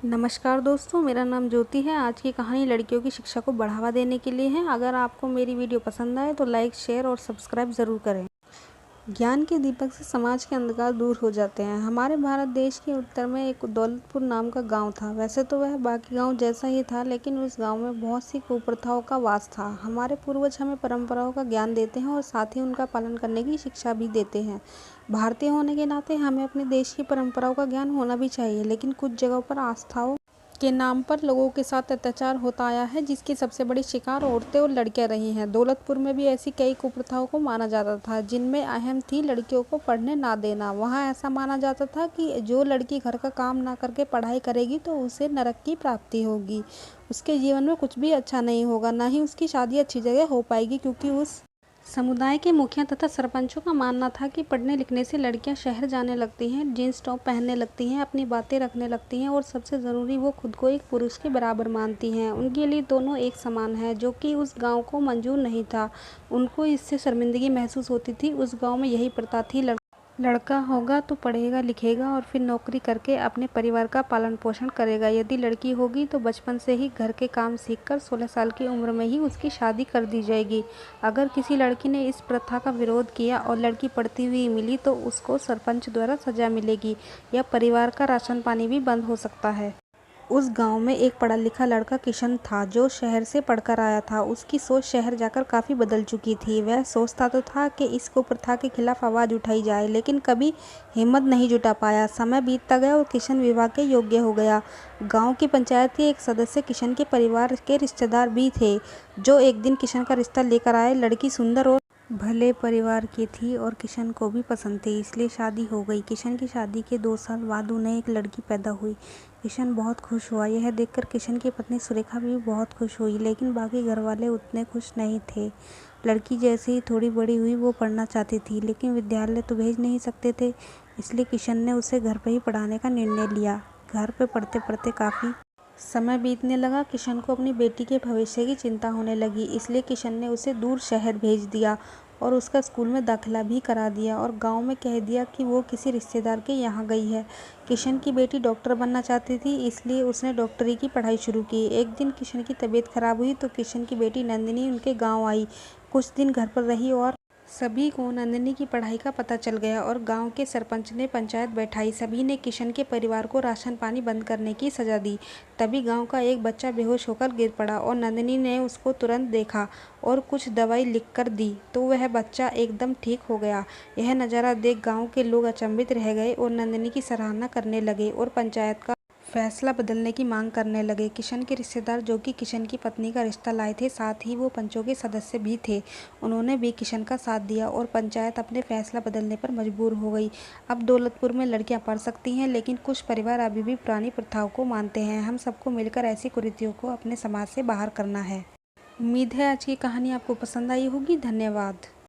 नमस्कार दोस्तों, मेरा नाम ज्योति है। आज की कहानी लड़कियों की शिक्षा को बढ़ावा देने के लिए है। अगर आपको मेरी वीडियो पसंद आए तो लाइक, शेयर और सब्सक्राइब ज़रूर करें। ज्ञान के दीपक से समाज के अंधकार दूर हो जाते हैं। हमारे भारत देश के उत्तर में एक दौलतपुर नाम का गांव था। वैसे तो वह बाकी गांव जैसा ही था, लेकिन उस गांव में बहुत सी कुप्रथाओं का वास था। हमारे पूर्वज हमें परंपराओं का ज्ञान देते हैं और साथ ही उनका पालन करने की शिक्षा भी देते हैं। भारतीय होने के नाते हमें अपने देश की परंपराओं का ज्ञान होना भी चाहिए, लेकिन कुछ जगहों पर आस्थाओं के नाम पर लोगों के साथ अत्याचार होता आया है, जिसकी सबसे बड़ी शिकार औरतें और लड़कियां रही हैं। दौलतपुर में भी ऐसी कई कुप्रथाओं को माना जाता था, जिनमें अहम थी लड़कियों को पढ़ने ना देना। वहां ऐसा माना जाता था कि जो लड़की घर का काम ना करके पढ़ाई करेगी तो उसे नरक की प्राप्ति होगी। उसके जीवन में कुछ भी अच्छा नहीं होगा, ना ही उसकी शादी अच्छी जगह हो पाएगी, क्योंकि उस समुदाय के मुखिया तथा सरपंचों का मानना था कि पढ़ने लिखने से लड़कियां शहर जाने लगती हैं, जीन्स टॉप पहनने लगती हैं, अपनी बातें रखने लगती हैं और सबसे ज़रूरी वो खुद को एक पुरुष के बराबर मानती हैं। उनके लिए दोनों एक समान है, जो कि उस गांव को मंजूर नहीं था। उनको इससे शर्मिंदगी महसूस होती थी। उस गांव में यही प्रथा थी, लड़का होगा तो पढ़ेगा लिखेगा और फिर नौकरी करके अपने परिवार का पालन पोषण करेगा। यदि लड़की होगी तो बचपन से ही घर के काम सीखकर 16 साल की उम्र में ही उसकी शादी कर दी जाएगी। अगर किसी लड़की ने इस प्रथा का विरोध किया और लड़की पढ़ती हुई मिली तो उसको सरपंच द्वारा सजा मिलेगी या परिवार का राशन पानी भी बंद हो सकता है। उस गांव में एक पढ़ा लिखा लड़का किशन था, जो शहर से पढ़कर आया था। उसकी सोच शहर जाकर काफ़ी बदल चुकी थी। वह सोचता तो था कि इस कुप्रथा के खिलाफ आवाज़ उठाई जाए, लेकिन कभी हिम्मत नहीं जुटा पाया। समय बीतता गया और किशन विवाह के योग्य हो गया। गांव की पंचायत के एक सदस्य किशन के परिवार के रिश्तेदार भी थे, जो एक दिन किशन का रिश्ता लेकर आए। लड़की सुंदर और भले परिवार की थी और किशन को भी पसंद थी, इसलिए शादी हो गई। किशन की शादी के 2 साल बाद उन्हें एक लड़की पैदा हुई। किशन बहुत खुश हुआ। यह देखकर किशन की पत्नी सुरेखा भी बहुत खुश हुई, लेकिन बाकी घरवाले उतने खुश नहीं थे। लड़की जैसे ही थोड़ी बड़ी हुई वो पढ़ना चाहती थी, लेकिन विद्यालय तो भेज नहीं सकते थे, इसलिए किशन ने उसे घर पर ही पढ़ाने का निर्णय लिया। घर पर पढ़ते पढ़ते काफ़ी समय बीतने लगा। किशन को अपनी बेटी के भविष्य की चिंता होने लगी, इसलिए किशन ने उसे दूर शहर भेज दिया और उसका स्कूल में दाखिला भी करा दिया और गांव में कह दिया कि वो किसी रिश्तेदार के यहाँ गई है। किशन की बेटी डॉक्टर बनना चाहती थी, इसलिए उसने डॉक्टरी की पढ़ाई शुरू की। एक दिन किशन की तबीयत खराब हुई तो किशन की बेटी नंदिनी उनके गाँव आई। कुछ दिन घर पर रही और सभी को नंदिनी की पढ़ाई का पता चल गया और गांव के सरपंच ने पंचायत बैठाई। सभी ने किशन के परिवार को राशन पानी बंद करने की सजा दी। तभी गांव का एक बच्चा बेहोश होकर गिर पड़ा और नंदिनी ने उसको तुरंत देखा और कुछ दवाई लिखकर दी तो वह बच्चा एकदम ठीक हो गया। यह नज़ारा देख गांव के लोग अचंभित रह गए और नंदिनी की सराहना करने लगे और पंचायत का फैसला बदलने की मांग करने लगे। किशन के रिश्तेदार, जो कि किशन की पत्नी का रिश्ता लाए थे, साथ ही वो पंचों के सदस्य भी थे, उन्होंने भी किशन का साथ दिया और पंचायत अपने फैसला बदलने पर मजबूर हो गई। अब दौलतपुर में लड़कियां पढ़ सकती हैं, लेकिन कुछ परिवार अभी भी पुरानी प्रथाओं को मानते हैं। हम सबको मिलकर ऐसी कुरीतियों को अपने समाज से बाहर करना है। उम्मीद है आज की कहानी आपको पसंद आई होगी। धन्यवाद।